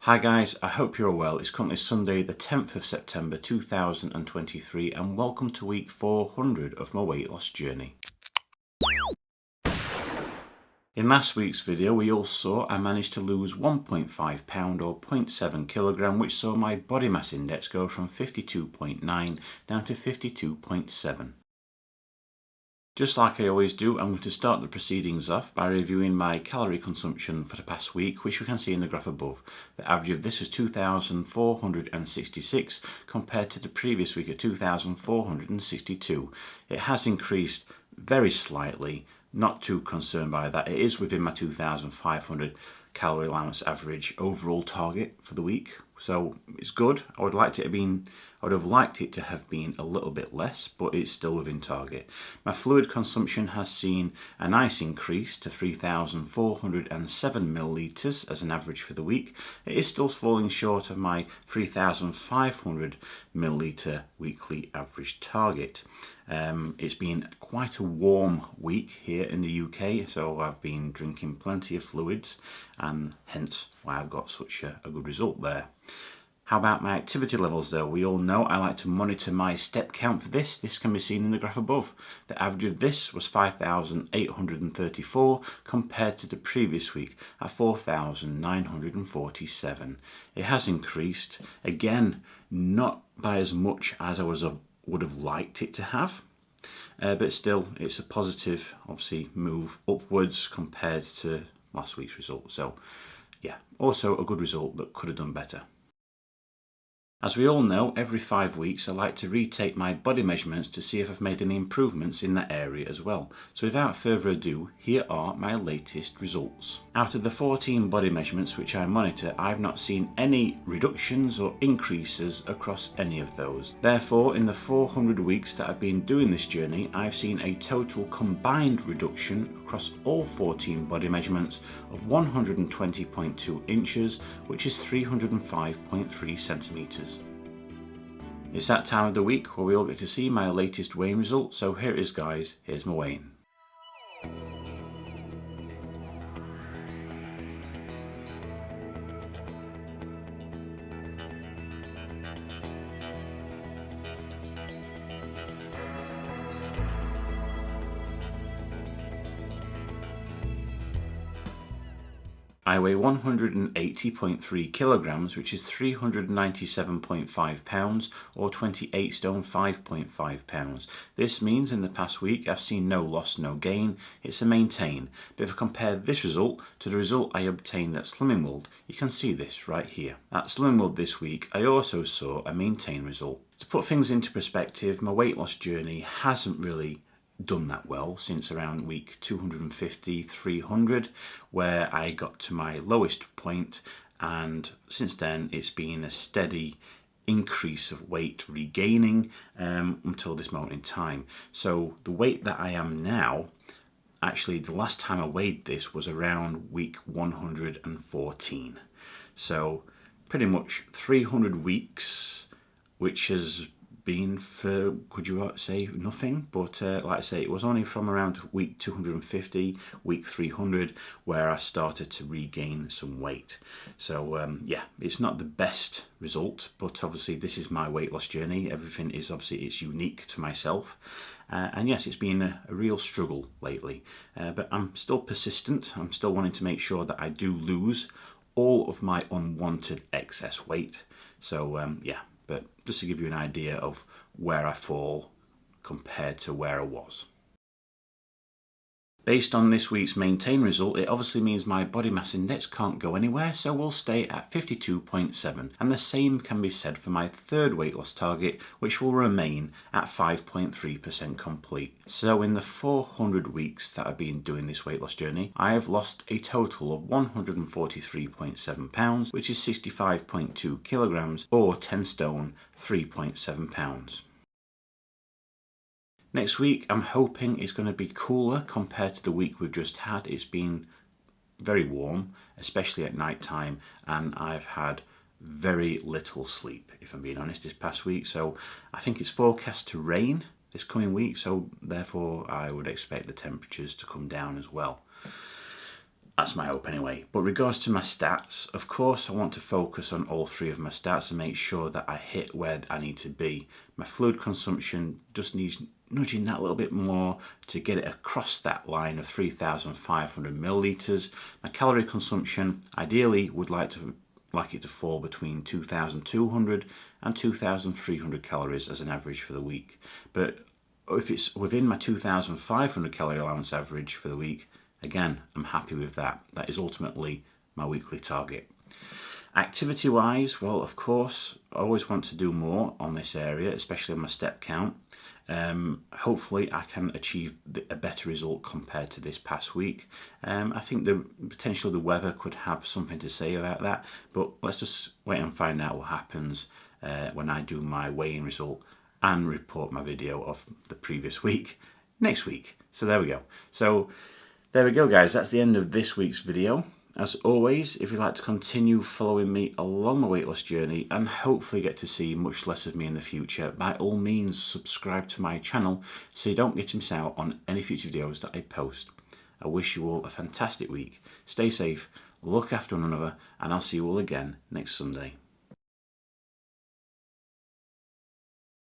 Hi guys, I hope you're well. It's currently Sunday the 10th of September 2023 and welcome to week 400 of my weight loss journey. In last week's video we all saw I managed to lose 1.5 pound or 0.7 kilogram, which saw my body mass index go from 52.9 down to 52.7. Just like I always do, I'm going to start the proceedings off by reviewing my calorie consumption for the past week, which we can see in the graph above. The average of this was 2,466 compared to the previous week of 2,462. It has increased very slightly, not too concerned by that. It is within my 2,500 calorie allowance average overall target for the week, so it's good. I would have liked it to have been a little bit less, but it's still within target. My fluid consumption has seen a nice increase to 3,407 millilitres as an average for the week. It is still falling short of my 3,500 millilitre weekly average target. It's been quite a warm week here in the UK, so I've been drinking plenty of fluids, and hence why I've got such a good result there. How about my activity levels though? We all know I like to monitor my step count for this. This can be seen in the graph above. The average of this was 5,834 compared to the previous week at 4,947. It has increased, again, not by as much as I would have liked it to have. But still, it's a positive, obviously, move upwards compared to last week's result. So, yeah, also a good result, but could have done better. As we all know, every 5 weeks I like to retake my body measurements to see if I've made any improvements in that area as well. So without further ado, here are my latest results. Out of the 14 body measurements which I monitor, I've not seen any reductions or increases across any of those. Therefore, in the 400 weeks that I've been doing this journey, I've seen a total combined reduction across all 14 body measurements of 120.2 inches, which is 305.3 centimetres. It's that time of the week where we all get to see my latest weighing result, so here it is guys, here's my weighing. I weigh 180.3 kilograms, which is 397.5 pounds, or 28 stone 5.5 pounds. This means in the past week I've seen no loss, no gain. It's a maintain. But if I compare this result to the result I obtained at Slimming World, you can see this right here. At Slimming World this week, I also saw a maintain result. To put things into perspective, my weight loss journey hasn't really done that well since around week 250, 300, where I got to my lowest point, and since then it's been a steady increase of weight regaining until this moment in time. So the weight that I am now, actually the last time I weighed this was around week 114. So pretty much 300 weeks, which has been for, could you say, nothing, but like I say, it was only from around week 250, week 300 where I started to regain some weight. So yeah, it's not the best result, but obviously this is my weight loss journey. Everything is obviously, it's unique to myself, and yes, it's been a real struggle lately, but I'm still persistent. I'm still wanting to make sure that I do lose all of my unwanted excess weight. So yeah, but just to give you an idea of where I fall compared to where I was. Based on this week's maintain result, it obviously means my body mass index can't go anywhere, so we'll stay at 52.7, and the same can be said for my third weight loss target, which will remain at 5.3% complete. So in the 400 weeks that I've been doing this weight loss journey, I have lost a total of 143.7 pounds, which is 65.2 kilograms, or 10 stone 3.7 pounds. Next week, I'm hoping it's going to be cooler compared to the week we've just had. It's been very warm, especially at night time, and I've had very little sleep, if I'm being honest, this past week. So I think it's forecast to rain this coming week, so therefore I would expect the temperatures to come down as well. That's my hope anyway. But regards to my stats, of course I want to focus on all three of my stats and make sure that I hit where I need to be. My fluid consumption just needs nudging that a little bit more to get it across that line of 3,500 millilitres. My calorie consumption ideally would like it to fall between 2,200 and 2,300 calories as an average for the week. But if it's within my 2,500 calorie allowance average for the week, again, I'm happy with that. That is ultimately my weekly target. Activity wise, well, of course, I always want to do more on this area, especially on my step count. Hopefully I can achieve a better result compared to this past week. I think potentially the weather could have something to say about that, but let's just wait and find out what happens when I do my weigh-in result and report my video of the previous week next week. So there we go. There we go, guys. That's the end of this week's video. As always, if you'd like to continue following me along my weight loss journey and hopefully get to see much less of me in the future, by all means subscribe to my channel so you don't get to miss out on any future videos that I post. I wish you all a fantastic week. Stay safe, look after one another, and I'll see you all again next Sunday.